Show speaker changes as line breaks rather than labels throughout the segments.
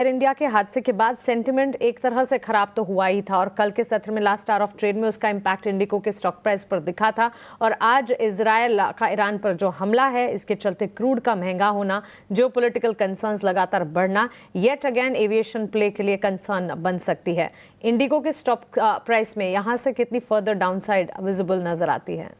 Air India के हादसे के बाद सेंटिमेंट एक तरह से खराब तो हुआ ही था और कल के सत्र में लास्ट आवर ऑफ ट्रेड में उसका इम्पैक्ट इंडिगो के स्टॉक प्राइस पर दिखा था। और आज इजरायल का ईरान पर जो हमला है, इसके चलते क्रूड का महंगा होना, जियोपॉलिटिकल कंसर्न्स लगातार बढ़ना येट अगेन एविएशन प्ले के लिए कंसर्न बन सकती है। इंडिगो के स्टॉक प्राइस में यहां से कितनी फर्दर डाउनसाइड विजिबल नजर आती है?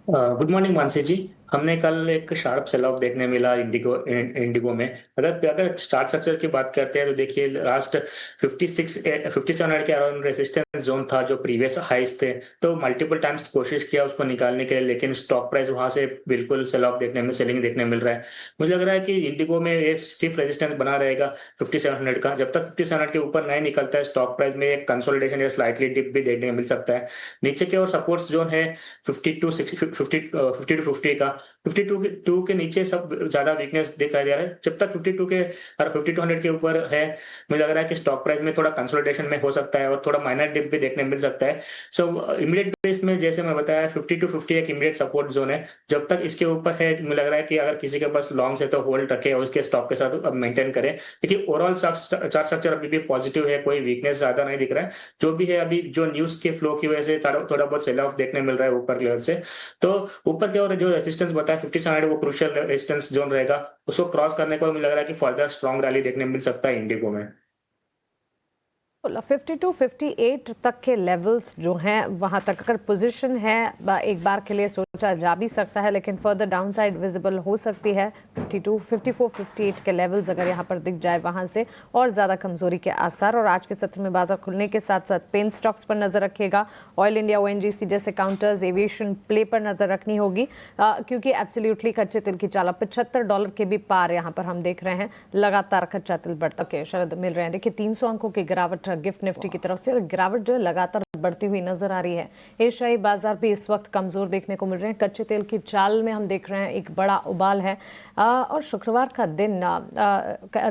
गुड मॉर्निंग मानसी जी। हमने कल एक शार्प सेल ऑफ देखने मिला इंडिगो में। अगर अगर चार्ट स्ट्रक्चर की बात करते हैं तो देखिए लास्ट 5700 के अराउंड रेजिस्टेंस जोन था जो प्रीवियस हाइस थे। तो मल्टीपल टाइम्स कोशिश किया उसको निकालने के लिए, लेकिन स्टॉक प्राइस वहां से बिल्कुल सेलिंग देखने मिल रहा है। मुझे लग रहा है कि इंडिगो में एक स्टिफ रेजिस्टेंस बना रहेगा 5700 का। जब तक 5700 के ऊपर नहीं निकलता है, स्टॉक प्राइस में एक कंसोलिडेशन या स्लाइटली डिप भी देखने को मिल सकता है। नीचे की ओर सपोर्ट्स जोन है 50 का। 52 के नीचे सब ज्यादा वीकनेस दिखाई दे रहा है। जब तक 52 के और 5200 के ऊपर है, मुझे लग रहा है कि स्टॉक प्राइस में थोड़ा कंसोलिडेशन में हो सकता है और थोड़ा माइनर डिप भी देखने मिल सकता है। सो इमीडिएट बेस में जैसे मैं बताया 50 एक इमीडिएट सपोर्ट जोन है। जब तक इसके ऊपर है, मुझे लग रहा है कि अगर किसी के पास लॉन्ग है तो होल्ड रखे और उसके स्टॉक के साथ मेंटेन करें। देखिए ओवरऑल चार्ट स्ट्रक्चर अभी भी पॉजिटिव है, कोई वीकनेस ज्यादा नहीं दिख रहा है। जो भी है अभी जो न्यूज के फ्लो की वजह से थोड़ा बहुत सेल ऑफ देखने मिल रहा है ऊपर लेवल से। तो ऊपर की ओर जो रेजिस्टेंस बताया 5700 वो क्रूशियल रेजिस्टेंस जोन रहेगा। उसको क्रॉस करने को मुझे लग रहा है कि फर्दर स्ट्रॉन्ग रैली देखने मिल सकता है इंडिगो में।
52-58 तक के लेवल्स जो हैं वहां तक अगर पोजीशन है एक बार के लिए सोचा जा भी सकता है, लेकिन फर्दर डाउनसाइड विजिबल हो सकती है। 54-58 के लेवल्स अगर यहां पर दिख जाए वहां से और ज़्यादा कमजोरी के आसार। और आज के सत्र में बाजार खुलने के साथ साथ पेन स्टॉक्स पर नजर रखिएगा, ऑयल इंडिया, ONGC जैसे काउंटर्स, एविएशन प्ले पर नजर रखनी होगी, क्योंकि एब्सोल्युटली कच्चे तेल की चाल $75 के भी पार यहाँ पर हम देख रहे हैं। लगातार कच्चा तेल बढ़ता के शरद मिल रहे हैं। देखिए 300 अंकों की गिरावट गिफ्ट निफ्टी की तरफ से, और गिरावट जो है लगातार बढ़ती हुई नजर आ रही है। एशियाई बाजार भी इस वक्त कमजोर देखने को मिल रहे हैं। कच्चे तेल की चाल में हम देख रहे हैं एक बड़ा उबाल है। और शुक्रवार का दिन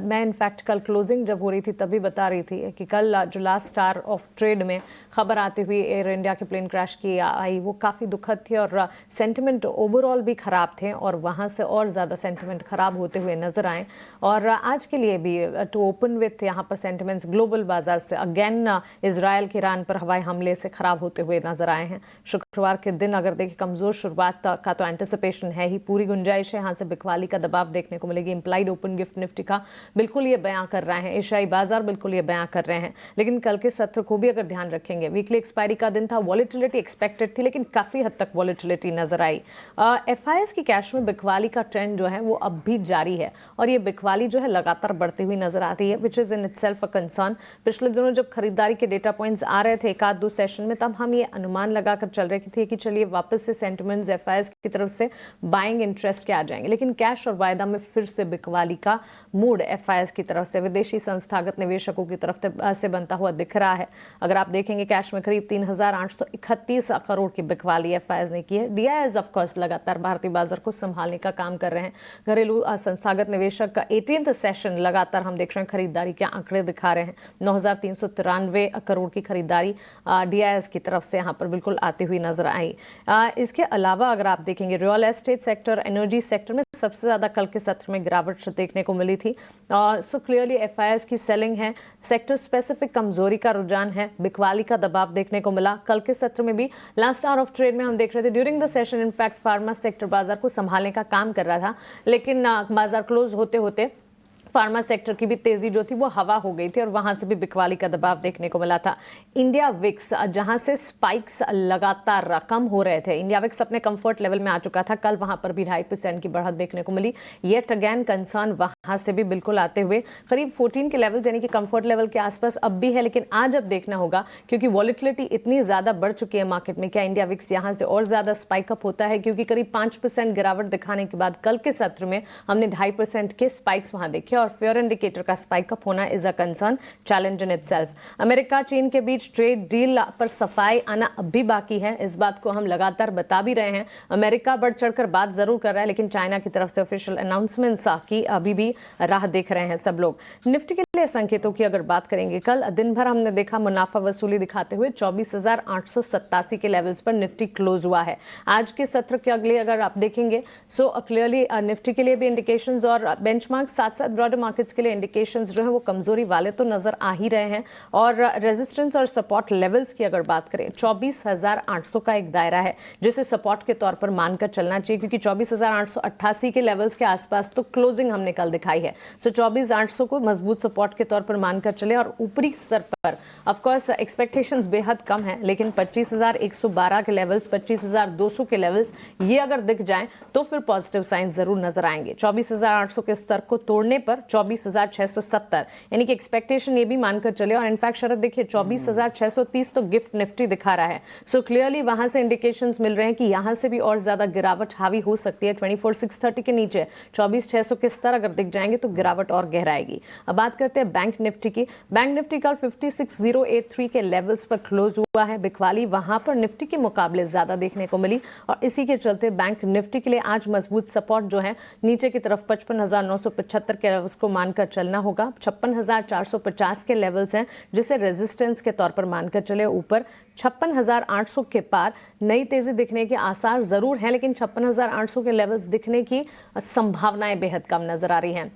मैं इनफैक्ट कल क्लोजिंग जब हो रही थी तभी बता रही थी कि कल जो लास्ट आवर ऑफ ट्रेड में खबर आती हुई एयर इंडिया के प्लेन क्रैश की आई, वो काफ़ी दुखद थी और सेंटिमेंट ओवरऑल भी ख़राब थे और वहाँ से और ज़्यादा सेंटिमेंट ख़राब होते हुए नजर आए। और आज के लिए भी टू ओपन विथ यहाँ पर सेंटिमेंट्स ग्लोबल बाजार से अगेन इजराइल के ईरान पर हवाई हमले से खराब होते हुए नजर आए हैं। शुक्रवार के दिन अगर देखें कमजोर शुरुआत का तो एंटिसिपेशन है ही, पूरी गुंजाइश है यहाँ से बिकवाली का दबाव देखने को मिलेगी। इंप्लाइड ओपन गिफ्ट निफ्टी का बिल्कुल ये बयां कर रहे हैं, एशियाई बाजार बिल्कुल ये बयां कर रहे हैं। लेकिन कल के सत्र को भी अगर ध्यान रखेंगे, वीकली एक्सपायरी का दिन था, वॉलेटिलिटी एक्सपेक्टेड थी लेकिन काफी हद तक वॉलेटिलिटी नजर आई। FIS की कैश में बिकवाली का ट्रेंड जो है वो अब भी जारी है और ये बिकवाली जो है लगातार बढ़ती हुई नजर आती है, which is in itself a concern. पिछले दिनों जब खरीदारी के डेटा पॉइंट्स आ रहे थे एक आध दो सेशन में, तब हम ये अनुमान लगाकर चल रहे थे कि चलिए वापस से सेंटिमेंट्स FIS की तरफ से बाइंग इंटरेस्ट के आ जाएंगे, लेकिन कैश और वायदा में फिर से बिकवाली का मूड FIS की तरफ से विदेशी संस्थागत निवेशकों की तरफ से बनता हुआ दिख रहा है। अगर आप देखेंगे कैश में करीब 3831 करोड़ की बिकवाली FIS ने की है। DIS ऑफ कोर्स लगातार भारतीय बाजार को संभालने का काम कर रहे हैं। घरेलू संस्थागत निवेशक का 18th सेशन लगातार हम देख रहे हैं खरीदारी के आंकड़े दिखा रहे हैं। 9393 करोड़ की खरीदारी DIS की तरफ से यहाँ पर बिल्कुल आती हुई नजर आई। इसके अलावा अगर आप देखेंगे real estate sector, energy sector में सबसे ज्यादा कल के सत्र में गिरावट देखने को मिली थी। सो क्लियरली FIS की सेलिंग है, सेक्टर स्पेसिफिक कमजोरी का रुझान है, बिकवाली का दबाव देखने को मिला। कल के सत्र में भी लास्ट आवर ऑफ ट्रेड में हम देख रहे थे during the session in fact pharma sector बाजार को संभालने का काम कर रहा था, लेकिन बाजार क्लोज होते होते फार्मा सेक्टर की भी तेजी जो थी वो हवा हो गई थी और वहां से भी बिकवाली का दबाव देखने को मिला था। इंडिया विक्स जहां से स्पाइक्स लगातार कम हो रहे थे, इंडिया विक्स अपने कंफर्ट लेवल में आ चुका था, कल वहां पर भी 2.5% की बढ़त देखने को मिली। येट अगेन कंसर्न वहां से भी बिल्कुल आते हुए करीब 14 के लेवल यानी कि कंफर्ट लेवल के आसपास अब भी है, लेकिन आज अब देखना होगा क्योंकि वॉलिटिलिटी इतनी ज्यादा बढ़ चुकी है मार्केट में, क्या इंडिया विक्स यहां से और ज्यादा स्पाइक अप होता है, क्योंकि करीब 5% गिरावट दिखाने के बाद कल के सत्र में हमने 2.5% के स्पाइक्स वहां देखे और फेयर इंडिकेटर का स्पाइक अप होना is a concern, challenge in itself. America चीन के बीच ट्रेड डील पर सफाई आना अब भी बाकी है, इस बात को हम लगातार बता भी रहे हैं। अमेरिका बढ़ चढ़कर बात जरूर कर रहा है, लेकिन चाइना की तरफ से ऑफिशियल अनाउंसमेंट्स की अभी भी राह देख रहे हैं सब लोग। निफ्टी के लिए संकेतों की अगर बात करेंगे, कल दिन भर हमने देखा मुनाफा वसूली दिखाते हुए 24,887 के लेवल्स पर निफ्टी क्लोज हुआ है। आज के सत्र के अगले अगर आप देखेंगे सो क्लियरली निफ्टी के लिए भी इंडिकेशंस और बेंचमार्क साथ साथ ब्रॉडर मार्केट्स के लिए इंडिकेशंस जो है वो कमजोरी वाले तो नजर आ ही रहे हैं। और रेजिस्टेंस और सपोर्ट लेवल्स की अगर बात करें, 24,800 का एक दायरा है जिसे सपोर्ट के तौर पर मानकर चलना चाहिए, क्योंकि 24,888 के लेवल्स के आसपास तो क्लोजिंग हमने कल दिखाई है। सो 24,800 को मजबूत सपोर्ट के तौर पर मानकर चले। और ऊपरी स्तर पर ऑफकोर्स एक्सपेक्टेशंस बेहद कम है, लेकिन 25,112 के लेवल्स, 25,200 के लेवल्स ये अगर दिख जाएं तो फिर पॉजिटिव साइन जरूर नजर आएंगे। 24,800 के स्तर को तोड़ने पर 24,670 यानी कि एक्सपेक्टेशन ये भी मानकर चले। और इनफैक्ट शरद देखिए 24,630 तो गिफ्ट निफ्टी दिखा रहा है। सो क्लियरली वहां से इंडिकेशंस मिल रहे हैं कि यहां से भी और ज्यादा गिरावट हावी हो सकती है। 24,630 के नीचे 24,600 के स्तर अगर दिख जाएंगे तो गिरावट और गहराएगी। अब बात करते हैं बैंक निफ्टी की। बैंक निफ्टी कल 56,083 के लेवल्स पर क्लोज हुआ है। बिकवाली वहां पर निफ्टी के मुकाबले ज्यादा देखने को मिली और इसी के चलते बैंक निफ्टी के लिए आज मजबूत सपोर्ट जो है नीचे की तरफ 55,975 के लेवल्स को मानकर चलना होगा। 56,450 के लेवल्स हैं जिसे रेजिस्टेंस के तौर पर मानकर चले। ऊपर 56,800 के पार नई तेजी दिखने के आसार जरूर हैं, लेकिन 56,800 के लेवल्स दिखने की संभावनाएं बेहद कम नजर आ रही हैं।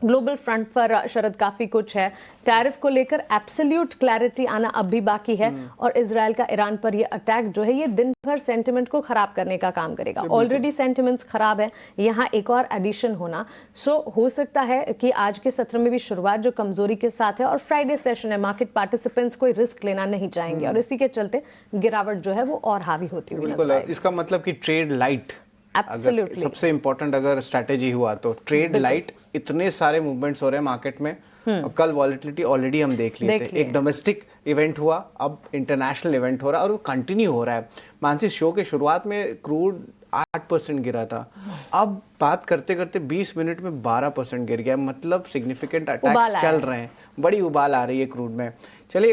ग्लोबल फ्रंट पर शरद काफी कुछ है। टैरिफ को लेकर एब्सोल्यूट क्लैरिटी आना अब भी बाकी है और इजराइल का ईरान पर ये अटैक जो है ये दिन भर सेंटिमेंट को खराब करने का काम करेगा। ऑलरेडी सेंटिमेंट्स खराब है, यहाँ एक और एडिशन होना। सो हो सकता है कि आज के सत्र में भी शुरुआत जो कमजोरी के साथ है और फ्राइडे सेशन है, मार्केट पार्टिसिपेंट्स कोई रिस्क लेना नहीं चाहेंगे और इसी के चलते गिरावट जो है वो और हावी होती हुई नजर आएगी।
इसका मतलब कि ट्रेड लाइट
Absolutely.
सबसे इंपॉर्टेंट अगर स्ट्रैटेजी हुआ तो ट्रेड लाइट। इतने सारे मूवमेंट्स हो रहे हैं मार्केट में। कल वॉलेटिलिटी ऑलरेडी हम देख लिए थे। एक डोमेस्टिक इवेंट हुआ, अब इंटरनेशनल इवेंट हो रहा है और वो कंटिन्यू हो रहा है। मानसी, शो के शुरुआत में क्रूड 8% गिरा था, अब बात करते करते 20 मिनट में 12% गिर गया। मतलब सिग्निफिकेंट अटैक्स चल रहे हैं, बड़ी उबाल आ रही है क्रूड में। चलिए